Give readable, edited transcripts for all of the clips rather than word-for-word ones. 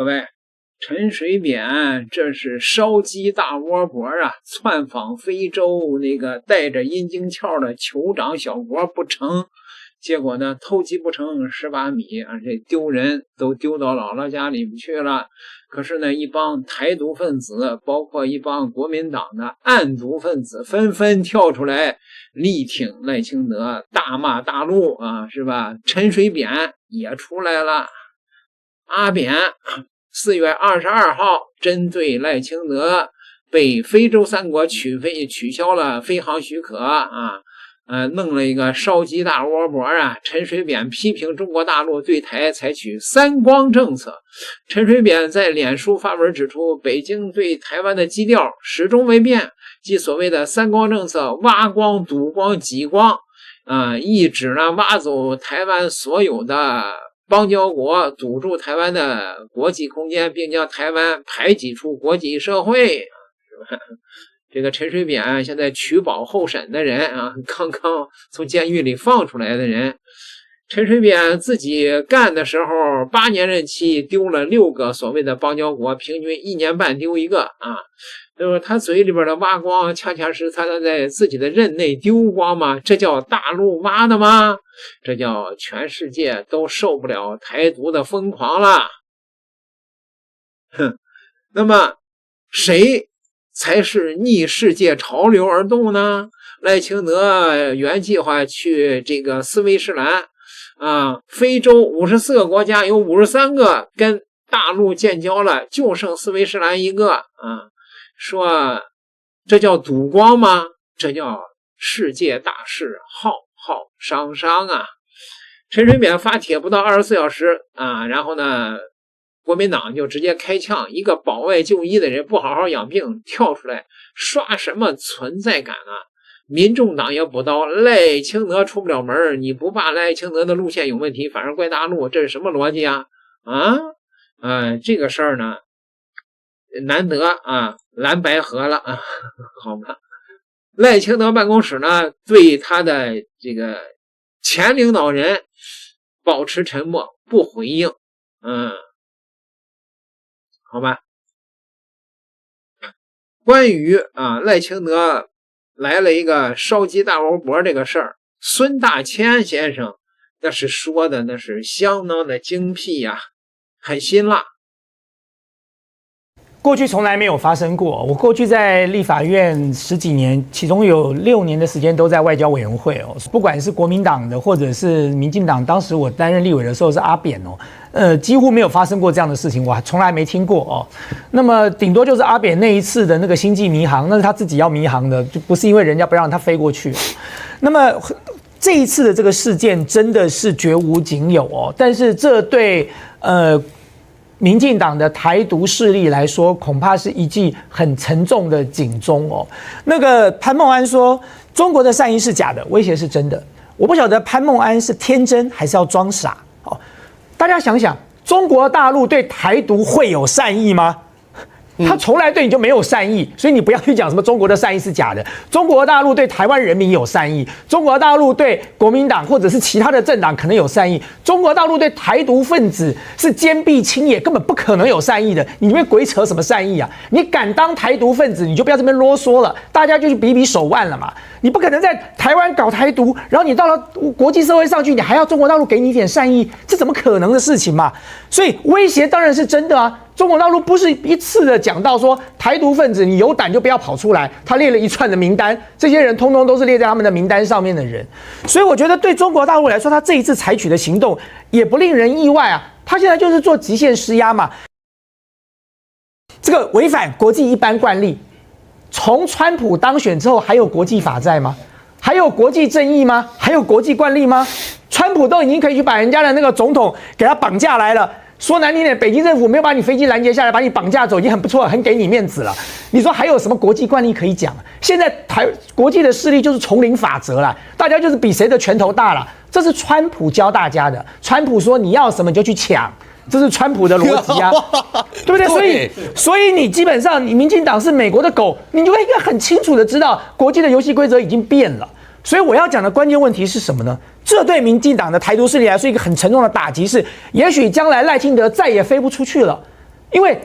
各位，陈水扁这是烧鸡大窝脖啊，窜访非洲那个带着阴茎鞘的酋长小国不成，结果呢偷鸡不成蚀米，而且丢人都丢到姥姥家里去了。可是呢，一帮台独分子，包括一帮国民党的暗独分子，纷纷跳出来力挺赖清德，大骂大陆啊，是吧？陈水扁也出来了，阿扁4月22号针对赖清德被非洲3国取消了飞航许可啊，弄了一个烧鸡大窝脖啊。陈水扁批评中国大陆对台采取三光政策。陈水扁在脸书发文指出，北京对台湾的基调始终未变，即所谓的三光政策，挖光、堵光、挤光意指呢挖走台湾所有的邦交国，堵住台湾的国际空间，并将台湾排挤出国际社会，是吧？这个陈水扁现在取保候审的人啊，刚刚从监狱里放出来的人。陈水扁自己干的时候8年任期丢了6个所谓的邦交国，平均1年半丢一个啊。就是他嘴里边的挖光，恰恰是他在自己的任内丢光吗？这叫大陆挖的吗？这叫全世界都受不了台独的疯狂了。那么谁才是逆世界潮流而动呢？赖清德原计划去这个斯威士兰非洲54个国家有53个跟大陆建交了，就剩斯威士兰一个说这叫赌光吗？这叫世界大事，浩浩汤汤啊。陈水扁发帖不到24小时然后呢国民党就直接开枪，一个保外就医的人不好好养病跳出来刷什么存在感啊。民众党也补刀，赖清德出不了门，你不怕赖清德的路线有问题，反而怪大陆，这是什么逻辑啊？这个事儿呢难得蓝白合了好吗？赖清德办公室呢对他的这个前领导人保持沉默不回应好吧。关于赖清德来了一个烧鸡大窝脖这个事儿，孙大千先生那是说的那是相当的精辟呀，很辛辣。过去从来没有发生过。我过去在立法院10几年，其中有6年的时间都在外交委员会不管是国民党的或者是民进党，当时我担任立委的时候是阿扁几乎没有发生过这样的事情，我从来没听过那么顶多就是阿扁那一次的那个星际迷航，那是他自己要迷航的，就不是因为人家不让他飞过去。那么这一次的这个事件真的是绝无仅有但是这对民进党的台独势力来说，恐怕是一记很沉重的警钟那个潘孟安说中国的善意是假的，威胁是真的。我不晓得潘孟安是天真还是要装傻大家想想，中国大陆对台独会有善意吗？他从来对你就没有善意，所以你不要去讲什么中国的善意是假的。中国大陆对台湾人民有善意，中国大陆对国民党或者是其他的政党可能有善意，中国大陆对台独分子是坚壁清野，根本不可能有善意的。你那边鬼扯什么善意啊？你敢当台独分子，你就不要这边啰嗦了，大家就去比比手腕了嘛。你不可能在台湾搞台独，然后你到了国际社会上去，你还要中国大陆给你一点善意，这怎么可能的事情嘛？所以威胁当然是真的啊。中国大陆不是一次的讲到说台独分子你有胆就不要跑出来，他列了一串的名单，这些人通通都是列在他们的名单上面的人。所以我觉得对中国大陆来说，他这一次采取的行动也不令人意外啊，他现在就是做极限施压嘛。这个违反国际一般惯例，从川普当选之后还有国际法在吗？还有国际正义吗？还有国际惯例吗？川普都已经可以去把人家的那个总统给他绑架来了，说难听点，北京政府没有把你飞机拦截下来，把你绑架走，已经很不错，很给你面子了。你说还有什么国际惯例可以讲？现在国际的势力就是丛林法则了，大家就是比谁的拳头大了。这是川普教大家的，川普说你要什么就去抢，这是川普的逻辑啊，对不对？所以你基本上你民进党是美国的狗，你就会应该很清楚的知道国际的游戏规则已经变了。所以我要讲的关键问题是什么呢？这对民进党的台独势力来说一个很沉重的打击是，也许将来赖清德再也飞不出去了。因为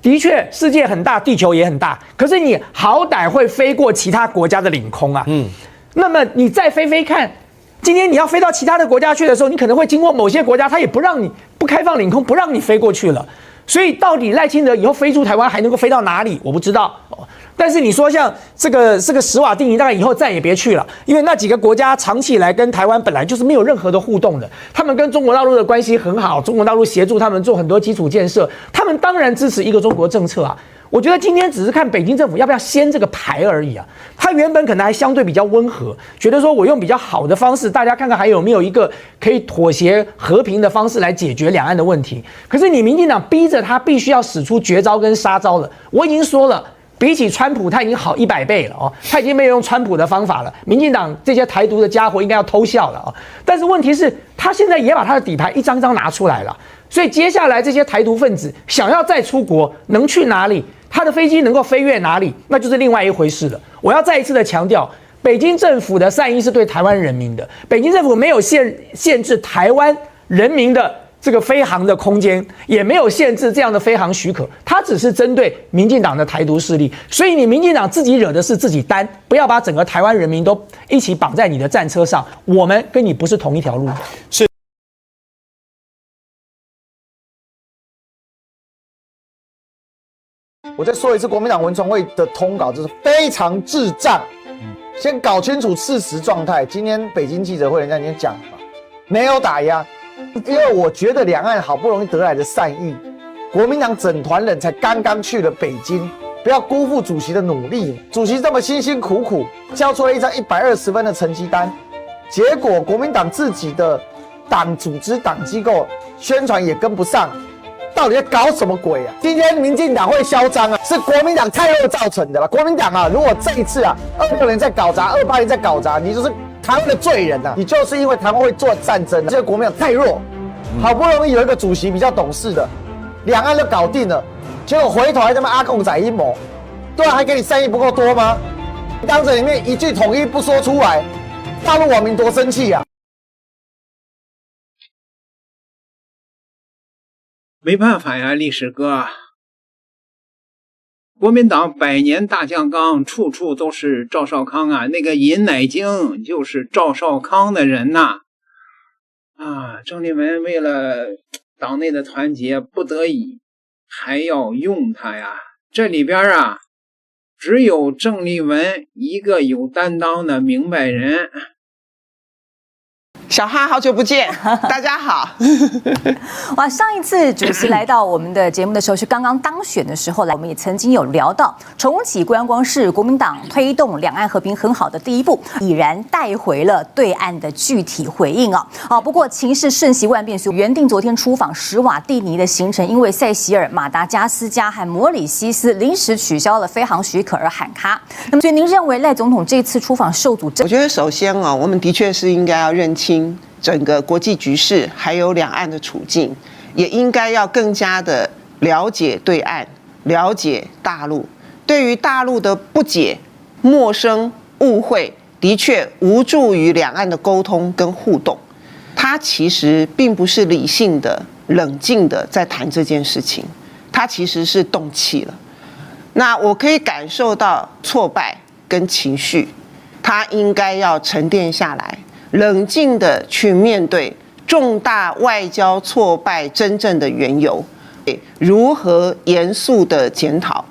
的确世界很大，地球也很大，可是你好歹会飞过其他国家的领空啊。那么你再飞飞看，今天你要飞到其他的国家去的时候，你可能会经过某些国家，它也不让你不开放领空，不让你飞过去了。所以到底赖清德以后飞出台湾还能够飞到哪里，我不知道。但是你说像这个史瓦蒂尼，大概以后再也别去了，因为那几个国家长期以来跟台湾本来就是没有任何的互动的，他们跟中国大陆的关系很好，中国大陆协助他们做很多基础建设，他们当然支持一个中国政策啊。我觉得今天只是看北京政府要不要掀这个牌而已啊。他原本可能还相对比较温和，觉得说我用比较好的方式，大家看看还有没有一个可以妥协和平的方式来解决两岸的问题。可是你民进党逼着他必须要使出绝招跟杀招了。我已经说了，比起川普他已经好100倍了哦，他已经没有用川普的方法了。民进党这些台独的家伙应该要偷笑了哦。但是问题是，他现在也把他的底牌一张张拿出来了。所以接下来这些台独分子想要再出国，能去哪里？他的飞机能够飞越哪里？那就是另外一回事了。我要再一次的强调，北京政府的善意是对台湾人民的，北京政府没有限制台湾人民的这个飞航的空间，也没有限制这样的飞航许可，它只是针对民进党的台独势力。所以你民进党自己惹的是自己担，不要把整个台湾人民都一起绑在你的战车上。我们跟你不是同一条路的。是。我再说一次，国民党文传会的通稿就是非常智障。先搞清楚事实状态。今天北京记者会人家已经讲了嘛，没有打压，因为我觉得两岸好不容易得来的善意，国民党整团人才刚刚去了北京，不要辜负主席的努力。主席这么辛辛苦苦交出了一张120分的成绩单，结果国民党自己的党组织、党机构宣传也跟不上。到底在搞什么鬼啊？今天民进党会嚣张啊，是国民党太弱造成的了。国民党啊，如果这一次啊，26年在搞砸，28年在搞砸，你就是台湾的罪人啊！你就是因为台湾会做战争，这个国民党太弱，好不容易有一个主席比较懂事的，两岸都搞定了，结果回头还他妈阿共仔阴谋，对啊，还给你善意不够多吗？当着里面一句统一不说出来，大陆网民多生气啊！没办法呀，历史哥，国民党100年大酱缸，处处都是赵少康啊！那个尹乃菁就是赵少康的人呐！啊，郑丽文为了党内的团结，不得已还要用他呀。这里边啊，只有郑丽文一个有担当的明白人。小哈，好久不见，大家好。哇，上一次主席来到我们的节目的时候是刚刚当选的时候来，我们也曾经有聊到重启观光是国民党推动两岸和平很好的第一步，已然带回了对岸的具体回应啊。不过情势瞬息万变，所以原定昨天出访史瓦蒂尼的行程，因为塞西尔、马达加斯加和摩里西斯临时取消了飞航许可而喊卡。那么，所以您认为赖总统这次出访受阻？我觉得首先啊，我们的确是应该要认清整个国际局势，还有两岸的处境，也应该要更加的了解对岸，了解大陆。对于大陆的不解、陌生、误会，的确无助于两岸的沟通跟互动。他其实并不是理性的、冷静的在谈这件事情，他其实是动气了。那我可以感受到挫败跟情绪，他应该要沉淀下来，冷静的去面对重大外交挫败真正的缘由，如何严肃的检讨。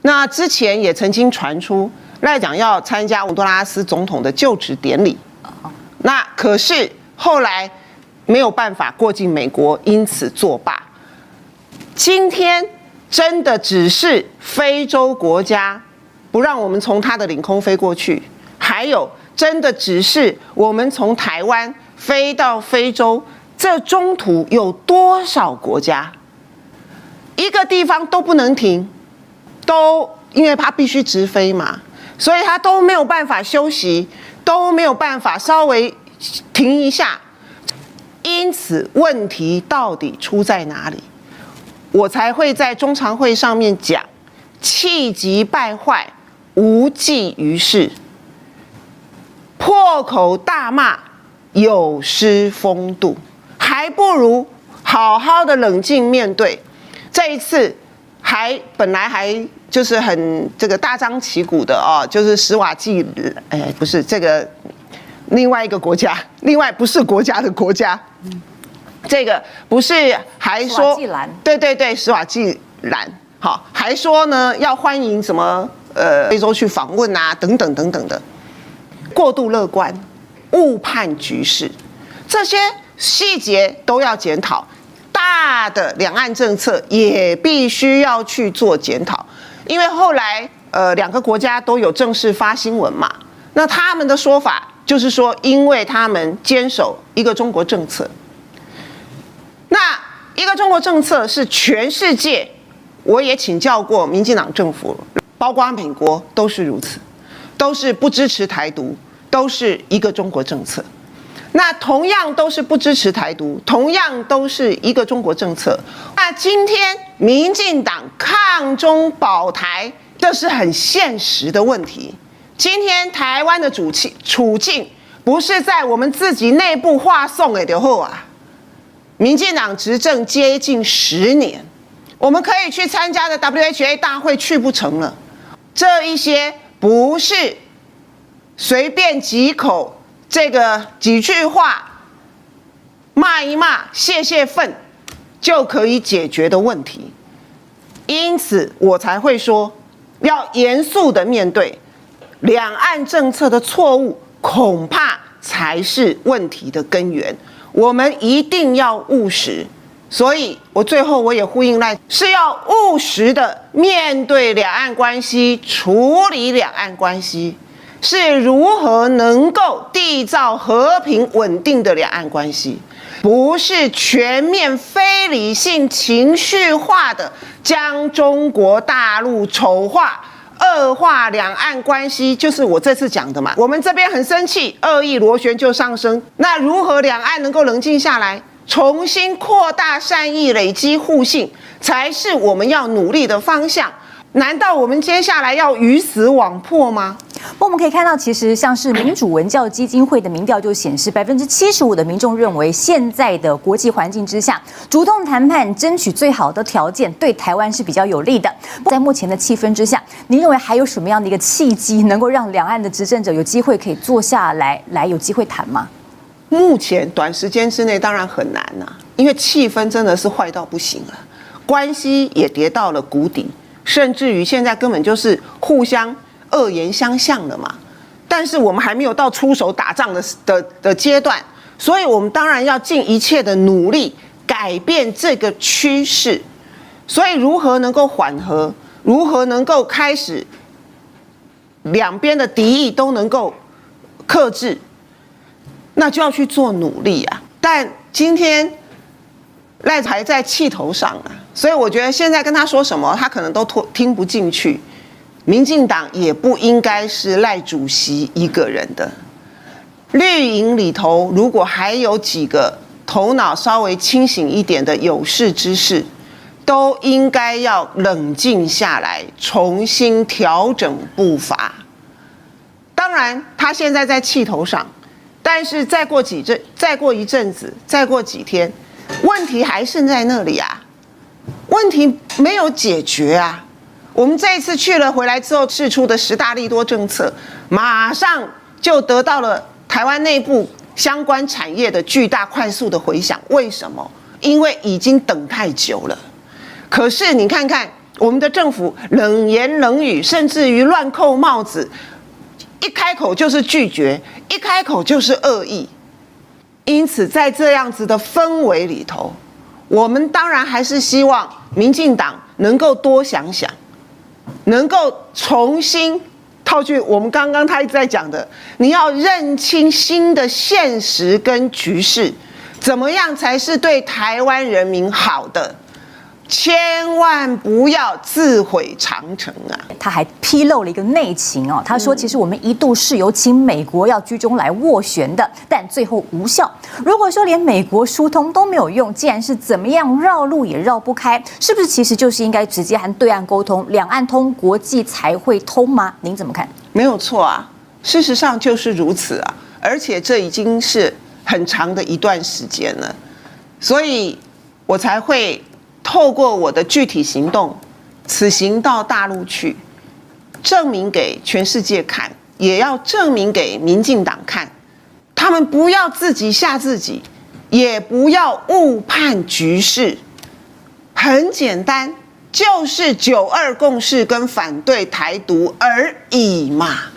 那之前也曾经传出赖长要参加洪都拉斯总统的就职典礼，那可是后来没有办法过境美国，因此作罢。今天真的只是非洲国家不让我们从他的领空飞过去，还有真的只是我们从台湾飞到非洲，这中途有多少国家？一个地方都不能停，都因为它必须直飞嘛，所以它都没有办法休息，都没有办法稍微停一下。因此，问题到底出在哪里？我才会在中常会上面讲，气急败坏，无济于事。破口大骂有失风度，还不如好好的冷静面对。这一次本来还就是很这个大张旗鼓的哦，就是史瓦济，不是这个另外一个国家，另外不是国家的国家，这个不是还说史瓦济兰，对，史瓦济兰，好，还说呢要欢迎什么非洲去访问啊，等等等等的，过度乐观，误判局势，这些细节都要检讨。大的两岸政策也必须要去做检讨，因为后来两个国家都有正式发新闻嘛，那他们的说法就是说，因为他们坚守一个中国政策，那一个中国政策是全世界，我也请教过民进党政府，包括美国都是如此，都是不支持台独，都是一个中国政策。那同样都是不支持台独，同样都是一个中国政策。那今天民进党抗中保台，这是很现实的问题。今天台湾的处境不是在我们自己内部话送的就好啊。民进党执政接近10年，我们可以去参加的 WHA 大会去不成了。这一些不是随便几口。这个几句话骂一骂泄愤就可以解决的问题，因此我才会说要严肃的面对两岸政策的错误，恐怕才是问题的根源。我们一定要务实，所以我最后我也呼应赖，是要务实的面对两岸关系，处理两岸关系。是如何能够缔造和平稳定的两岸关系，不是全面非理性情绪化的将中国大陆丑化、恶化两岸关系，就是我这次讲的嘛。我们这边很生气，恶意螺旋就上升。那如何两岸能够冷静下来，重新扩大善意，累积互信，才是我们要努力的方向。难道我们接下来要鱼死网破吗？我们可以看到，其实像是民主文教基金会的民调就显示，75%的民众认为，现在的国际环境之下，主动谈判、争取最好的条件，对台湾是比较有利的。在目前的气氛之下，您认为还有什么样的一个契机，能够让两岸的执政者有机会可以坐下来有机会谈吗？目前短时间之内当然很难啊，因为气氛真的是坏到不行了，关系也跌到了谷底。甚至于现在根本就是互相恶言相向了嘛，但是我们还没有到出手打仗的阶段，所以我们当然要尽一切的努力改变这个趋势。所以如何能够缓和，如何能够开始两边的敌意都能够克制，那就要去做努力啊。但今天赖还在气头上啊，所以我觉得现在跟他说什么，他可能都听不进去。民进党也不应该是赖主席一个人的，绿营里头如果还有几个头脑稍微清醒一点的有识之士，都应该要冷静下来，重新调整步伐。当然，他现在在气头上，但是再过一阵子，再过几天，问题还是在那里啊，问题没有解决啊。我们这一次去了回来之后释出的10大利多政策，马上就得到了台湾内部相关产业的巨大快速的回响。为什么？因为已经等太久了。可是你看看我们的政府冷言冷语，甚至于乱扣帽子，一开口就是拒绝，一开口就是恶意。因此在这样子的氛围里头，我们当然还是希望民进党能够多想想，能够重新套句我们刚刚他一直在讲的，你要认清新的现实跟局势，怎么样才是对台湾人民好的，千万不要自毁长城啊！他还披露了一个内情哦，他说其实我们一度是有请美国要居中来斡旋的，但最后无效。如果说连美国疏通都没有用，既然是怎么样绕路也绕不开，是不是其实就是应该直接和对岸沟通，两岸通，国际才会通吗？您怎么看？没有错啊，事实上就是如此啊，而且这已经是很长的一段时间了，所以我才会透过我的具体行动，此行到大陆去，证明给全世界看，也要证明给民进党看，他们不要自己吓自己，也不要误判局势。很简单，就是9·2共识跟反对台独而已嘛。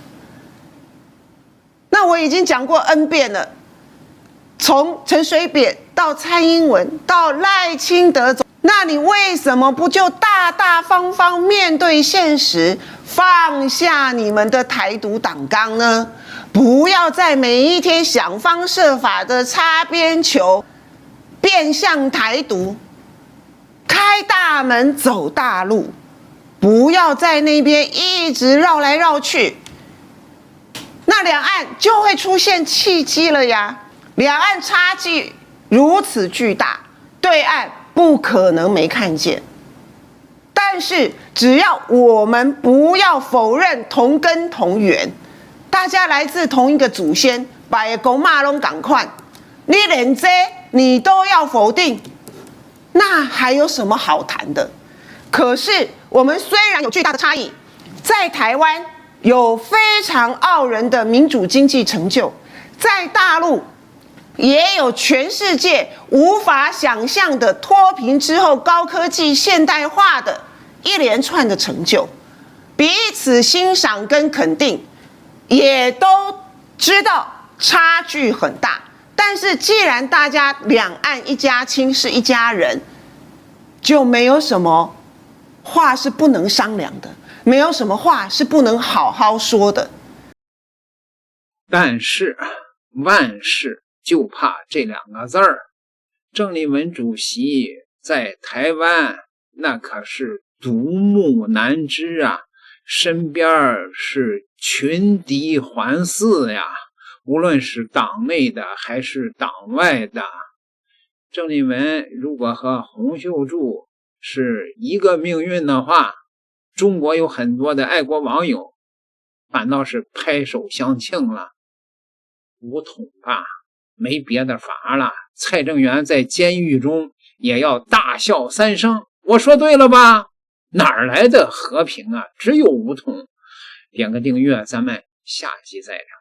那我已经讲过 N 遍了，从陈水扁到蔡英文到赖清德总，那你为什么不就大大方方面对现实，放下你们的台独党纲呢？不要在每一天想方设法的擦边球，变相台独，开大门走大路，不要在那边一直绕来绕去，那两岸就会出现契机了呀。两岸差距如此巨大，对岸不可能没看见。但是只要我们不要否认同根同源，大家来自同一个祖先，把公骂拢赶快，你连这你都要否定，那还有什么好谈的？可是我们虽然有巨大的差异，在台湾有非常傲人的民主经济成就，在大陆也有全世界无法想象的脱贫之后高科技现代化的一连串的成就，彼此欣赏跟肯定，也都知道差距很大。但是既然大家两岸一家亲，是一家人，就没有什么话是不能商量的，没有什么话是不能好好说的。但是万事就怕这2个字儿。郑丽文主席在台湾那可是独木难支啊，身边是群敌环伺呀，无论是党内的还是党外的。郑丽文如果和洪秀柱是一个命运的话，中国有很多的爱国网友反倒是拍手相庆了。武统吧，没别的法了，蔡正元在监狱中也要大笑3声。我说对了吧？哪儿来的和平啊？只有武统。点个订阅，咱们下集再聊。